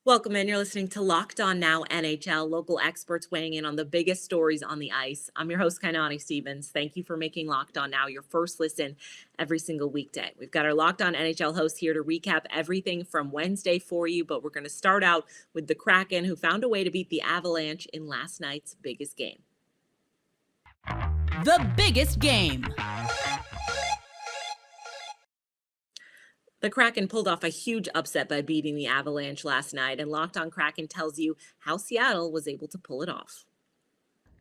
Welcome in. You're listening to Locked On Now NHL, local experts weighing in on the biggest stories on the ice. I'm your host, Kainani Stevens. Thank you for making Locked On Now your first listen every single weekday. We've got our Locked On NHL host here to recap everything from Wednesday for you, but we're going to start out with the Kraken, who found a way to beat the Avalanche in last night's biggest game. The biggest game. The Kraken pulled off a huge upset by beating the Avalanche last night, and Locked On Kraken tells you how Seattle was able to pull it off.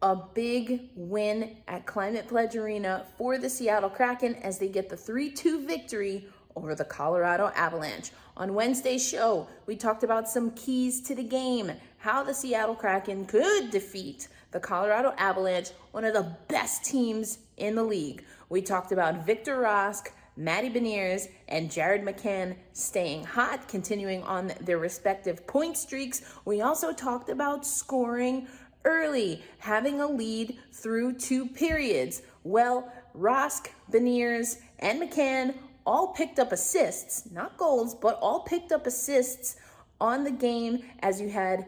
A big win at Climate Pledge Arena for the Seattle Kraken as they get the 3-2 victory over the Colorado Avalanche. On Wednesday's show, we talked about some keys to the game, how the Seattle Kraken could defeat the Colorado Avalanche, one of the best teams in the league. We talked about Victor Rask, Matty Beniers, and Jared McCann staying hot, continuing on their respective point streaks. We also talked about scoring early, having a lead through 2 periods. Well, Rask, Beniers, and McCann all picked up assists, not goals, but all picked up assists on the game, as you had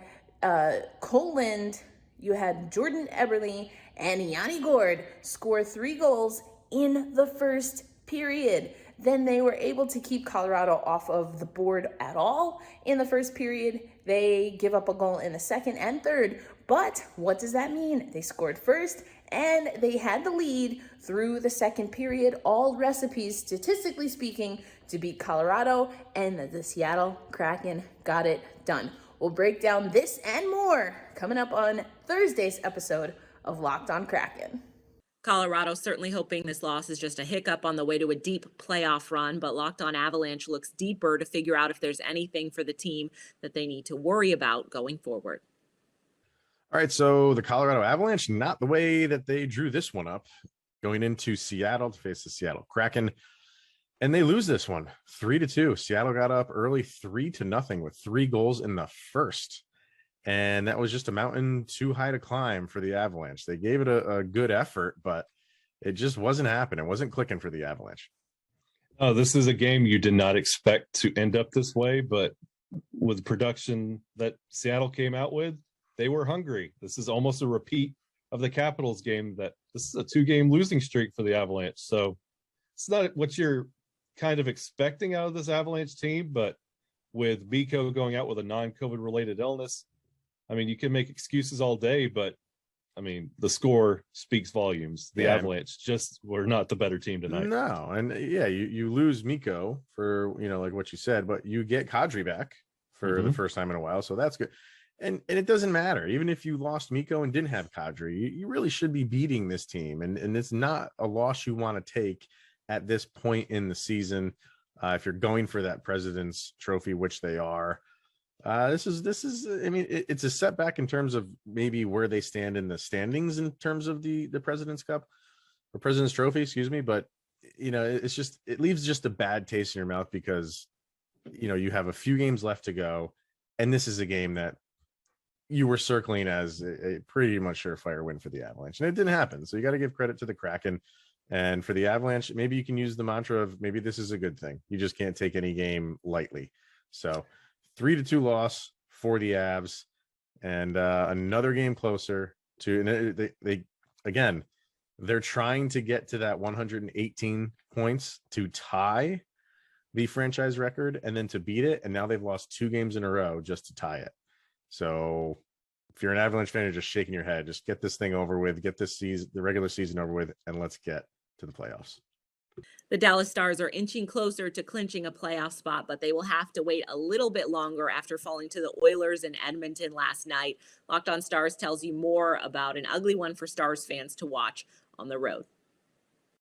Cole Lind, you had Jordan Eberle, and Yanni Gourde score 3 goals in the first period. Then they were able to keep Colorado off of the board at all in the first period. They give up a goal in the second and third. But what does that mean? They scored first and they had the lead through the second period. All recipes, statistically speaking, to beat Colorado, and the Seattle Kraken got it done. We'll break down this and more coming up on Thursday's episode of Locked On Kraken. Colorado certainly hoping this loss is just a hiccup on the way to a deep playoff run, but Locked On Avalanche looks deeper to figure out if there's anything for the team that they need to worry about going forward. All right, so the Colorado Avalanche, not the way that they drew this one up, going into Seattle to face the Seattle Kraken, and they lose this one 3-2. Seattle got up early 3-0 with 3 goals in the first. And that was just a mountain too high to climb for the Avalanche. They gave it a good effort, but it just wasn't happening. It wasn't clicking for the Avalanche. Oh, this is a game you did not expect to end up this way, but with production that Seattle came out with, they were hungry. This is almost a repeat of the Capitals game. That this is a 2-game losing streak for the Avalanche. So it's not what you're kind of expecting out of this Avalanche team, but with Mikko going out with a non-COVID related illness, I mean, you can make excuses all day, but I mean, the score speaks volumes. The Avalanche just were not the better team tonight. No, and you lose Mikko for, like what you said, but you get Kadri back for the first time in a while, so that's good. And it doesn't matter. Even if you lost Mikko and didn't have Kadri, you really should be beating this team, and it's not a loss you want to take at this point in the season. If you're going for that President's Trophy, which they are. This is I mean, it's a setback in terms of maybe where they stand in the standings in terms of the President's Cup or President's Trophy, excuse me. But, it leaves just a bad taste in your mouth because, you have a few games left to go. And this is a game that you were circling as a pretty much surefire win for the Avalanche. And it didn't happen. So you got to give credit to the Kraken. And for the Avalanche, maybe you can use the mantra of maybe this is a good thing. You just can't take any game lightly. So 3-2 loss for the Avs, and another game closer to. And they're trying to get to that 118 points to tie the franchise record, and then to beat it. And now they've lost 2 games in a row just to tie it. So if you're an Avalanche fan, you're just shaking your head. Just get this thing over with. Get this season, the regular season, over with, and let's get to the playoffs. The Dallas Stars are inching closer to clinching a playoff spot, but they will have to wait a little bit longer after falling to the Oilers in Edmonton last night. Locked On Stars tells you more about an ugly one for Stars fans to watch on the road.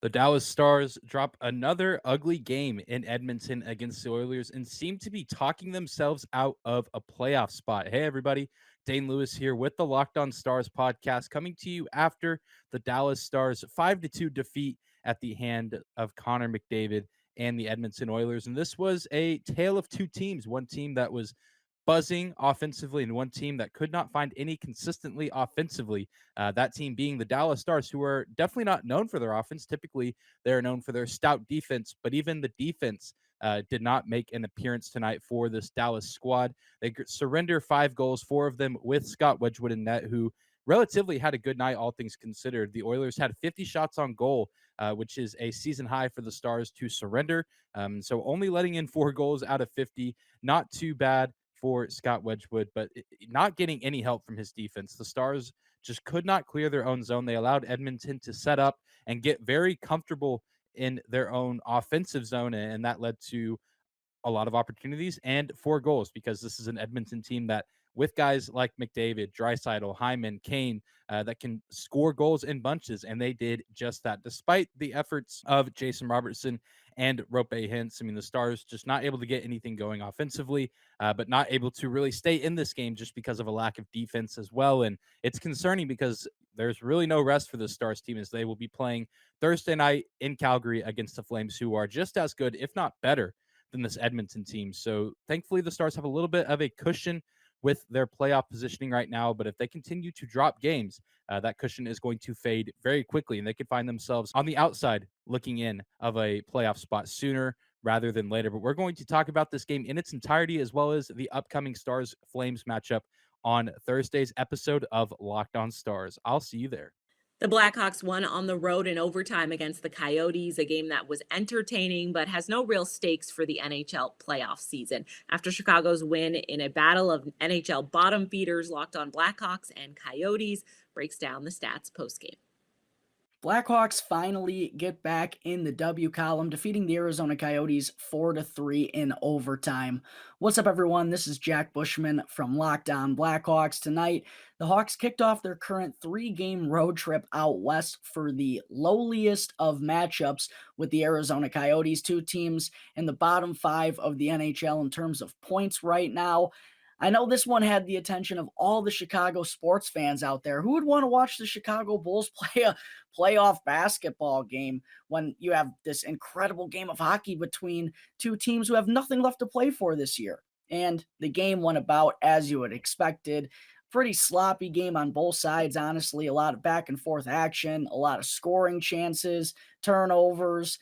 The Dallas Stars drop another ugly game in Edmonton against the Oilers and seem to be talking themselves out of a playoff spot. Hey, everybody. Dane Lewis here with the Locked On Stars podcast, coming to you after the Dallas Stars 5-2 defeat at the hand of Connor McDavid and the Edmonton Oilers. And this was a tale of 2 teams, one team that was buzzing offensively and one team that could not find any consistently offensively. That team being the Dallas Stars, who are definitely not known for their offense. Typically, they're known for their stout defense, but even the defense did not make an appearance tonight for this Dallas squad. They surrender 5 goals, 4 of them with Scott Wedgwood in net, who relatively had a good night, all things considered. The Oilers had 50 shots on goal, which is a season high for the Stars to surrender. So only letting in 4 goals out of 50, not too bad for Scott Wedgwood, but not getting any help from his defense. The Stars just could not clear their own zone. They allowed Edmonton to set up and get very comfortable in their own offensive zone, and that led to a lot of opportunities and 4 goals, because this is an Edmonton team that, with guys like McDavid, Draisaitl, Hyman, Kane, that can score goals in bunches, and they did just that, despite the efforts of Jason Robertson and Rope Hintz. I mean, the Stars just not able to get anything going offensively, but not able to really stay in this game just because of a lack of defense as well. And it's concerning because there's really no rest for the Stars team, as they will be playing Thursday night in Calgary against the Flames, who are just as good, if not better, than this Edmonton team. So thankfully, the Stars have a little bit of a cushion with their playoff positioning right now. But if they continue to drop games, that cushion is going to fade very quickly, and they could find themselves on the outside looking in of a playoff spot sooner rather than later. But we're going to talk about this game in its entirety, as well as the upcoming Stars Flames matchup on Thursday's episode of Locked On Stars. I'll see you there. The Blackhawks won on the road in overtime against the Coyotes, a game that was entertaining but has no real stakes for the NHL playoff season. After Chicago's win in a battle of NHL bottom feeders, Locked On Blackhawks and Coyotes breaks down the stats postgame. Blackhawks finally get back in the W column, defeating the Arizona Coyotes 4-3 in overtime. What's up, everyone? This is Jack Bushman from Locked On Blackhawks. Tonight, the Hawks kicked off their current 3-game road trip out west for the lowliest of matchups with the Arizona Coyotes, 2 teams in the bottom 5 of the NHL in terms of points right now. I know this one had the attention of all the Chicago sports fans out there. Who would want to watch the Chicago Bulls play a playoff basketball game when you have this incredible game of hockey between 2 teams who have nothing left to play for this year? And the game went about as you would expected. Pretty sloppy game on both sides, honestly. A lot of back and forth action, a lot of scoring chances, turnovers.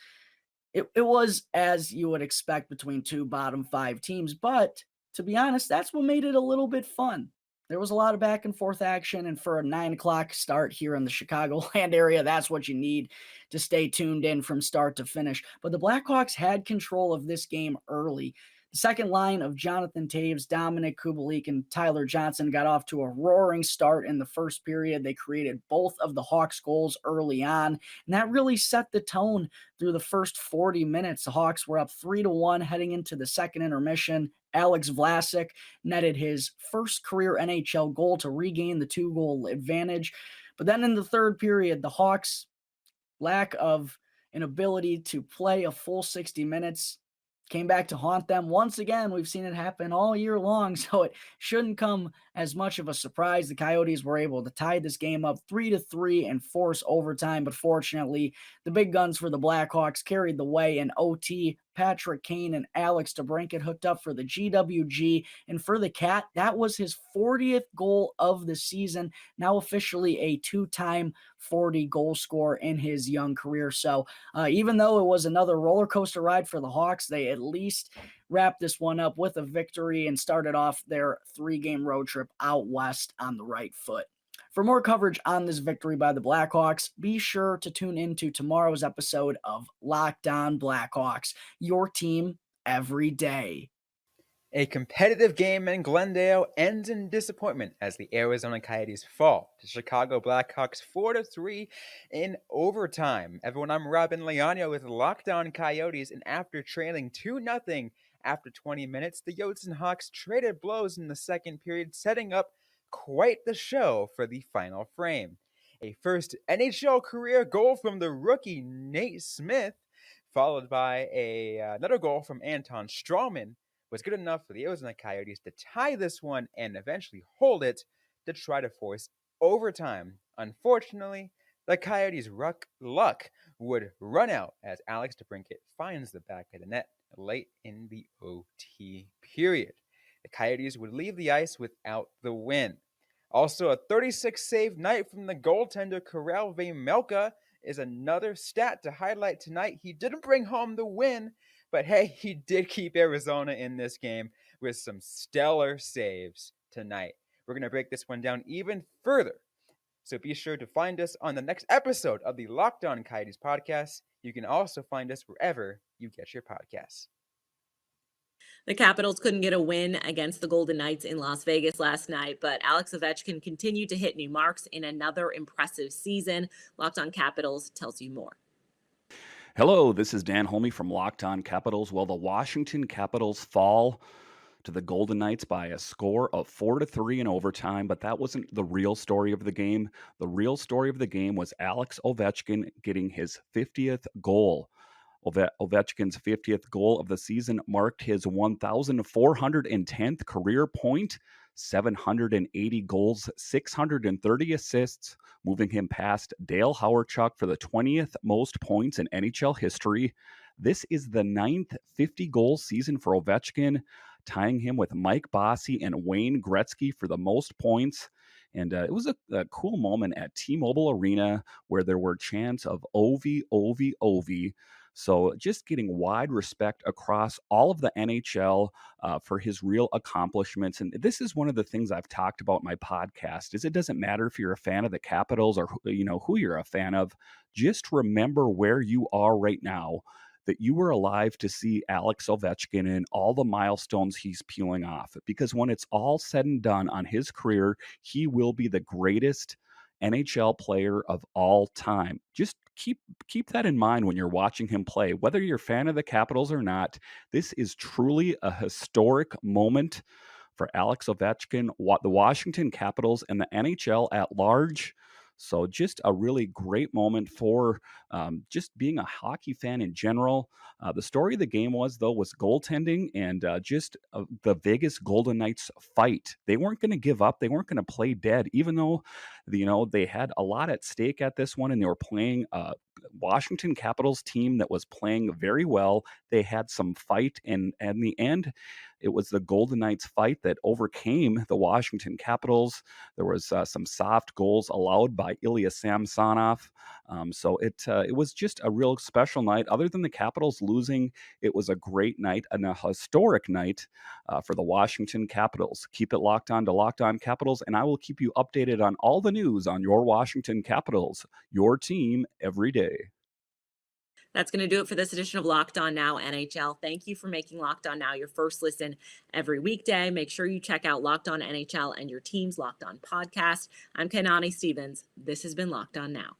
It was as you would expect between 2 bottom 5 teams, but to be honest, that's what made it a little bit fun. There was a lot of back and forth action, and for a 9 o'clock start here in the Chicagoland area, that's what you need to stay tuned in from start to finish. But the Blackhawks had control of this game early. The second line of Jonathan Taves, Dominic Kubalik, and Tyler Johnson got off to a roaring start in the first period. They created both of the Hawks' goals early on, and that really set the tone through the first 40 minutes. The Hawks were up 3-1 heading into the second intermission. Alex Vlasic netted his first career NHL goal to regain the 2-goal advantage. But then in the third period, the Hawks' lack of an ability to play a full 60 minutes came back to haunt them once again. We've seen it happen all year long, so it shouldn't come as much of a surprise. The Coyotes were able to tie this game up 3-3 and force overtime, but fortunately, the big guns for the Blackhawks carried the way in OT. Patrick Kane and Alex DeBrincat hooked up for the GWG, and for the Cat, that was his 40th goal of the season, now officially a 2-time 40-goal scorer in his young career. So even though it was another roller coaster ride for the Hawks, they at least wrapped this one up with a victory and started off their 3-game road trip out west on the right foot. For more coverage on this victory by the Blackhawks, be sure to tune into tomorrow's episode of Locked On Blackhawks, your team every day. A competitive game in Glendale ends in disappointment as the Arizona Coyotes fall to Chicago Blackhawks 4-3 in overtime. Everyone, I'm Robin Leano with Locked On Coyotes, and after trailing 2-0 after 20 minutes, the Yotes and Hawks traded blows in the second period, setting up quite the show for the final frame. A first NHL career goal from the rookie Nate Smith, followed by another goal from Anton Strawman, was good enough for the Arizona Coyotes to tie this one and eventually hold it to try to force overtime. Unfortunately, the Coyotes' luck would run out as Alex DeBrincat finds the back of the net late in the OT period. The Coyotes would leave the ice without the win. Also, a 36-save night from the goaltender Karel Vejmelka is another stat to highlight tonight. He didn't bring home the win, But hey, he did keep Arizona in this game with some stellar saves tonight. We're going to break this one down even further. So be sure to find us on the next episode of the Locked On Coyotes podcast. You can also find us wherever you get your podcasts. The Capitals couldn't get a win against the Golden Knights in Las Vegas last night, but Alex Ovechkin continued to hit new marks in another impressive season. Locked On Capitals tells you more. Hello, this is Dan Holme from Locked On Capitals. Well, the Washington Capitals fall to the Golden Knights by a score of 4-3 in overtime, but that wasn't the real story of the game. The real story of the game was Alex Ovechkin getting his 50th goal. Ovechkin's 50th goal of the season marked his 1,410th career point, 780 goals, 630 assists, moving him past Dale Hawerchuk for the 20th most points in NHL history. This is the 9th 50-goal season for Ovechkin, tying him with Mike Bossy and Wayne Gretzky for the most points. And it was a cool moment at T-Mobile Arena where there were chants of Ovi, Ovi, Ovi. So just getting wide respect across all of the NHL for his real accomplishments. And this is one of the things I've talked about in my podcast is it doesn't matter if you're a fan of the Capitals or who you're a fan of. Just remember where you are right now, that you were alive to see Alex Ovechkin and all the milestones he's peeling off. Because when it's all said and done on his career, he will be the greatest NHL player of all time. Just keep that in mind when you're watching him play. Whether you're a fan of the Capitals or not, this is truly a historic moment for Alex Ovechkin, the Washington Capitals, and the NHL at large. So just a really great moment for just being a hockey fan in general. The story of the game was goaltending and the Vegas Golden Knights fight. They weren't going to give up. They weren't going to play dead, even though they had a lot at stake at this one, and they were playing Washington Capitals team that was playing very well. They had some fight, and in the end, it was the Golden Knights fight that overcame the Washington Capitals. There was some soft goals allowed by Ilya Samsonov. So it was just a real special night. Other than the Capitals losing, it was a great night and a historic night for the Washington Capitals. Keep it locked on to Locked On Capitals, and I will keep you updated on all the news on your Washington Capitals, your team every day. That's going to do it for this edition of Locked On Now NHL. Thank you for making Locked On Now your first listen every weekday. Make sure you check out Locked On NHL and your team's Locked On podcast. I'm Kanani Stevens. This has been Locked On Now.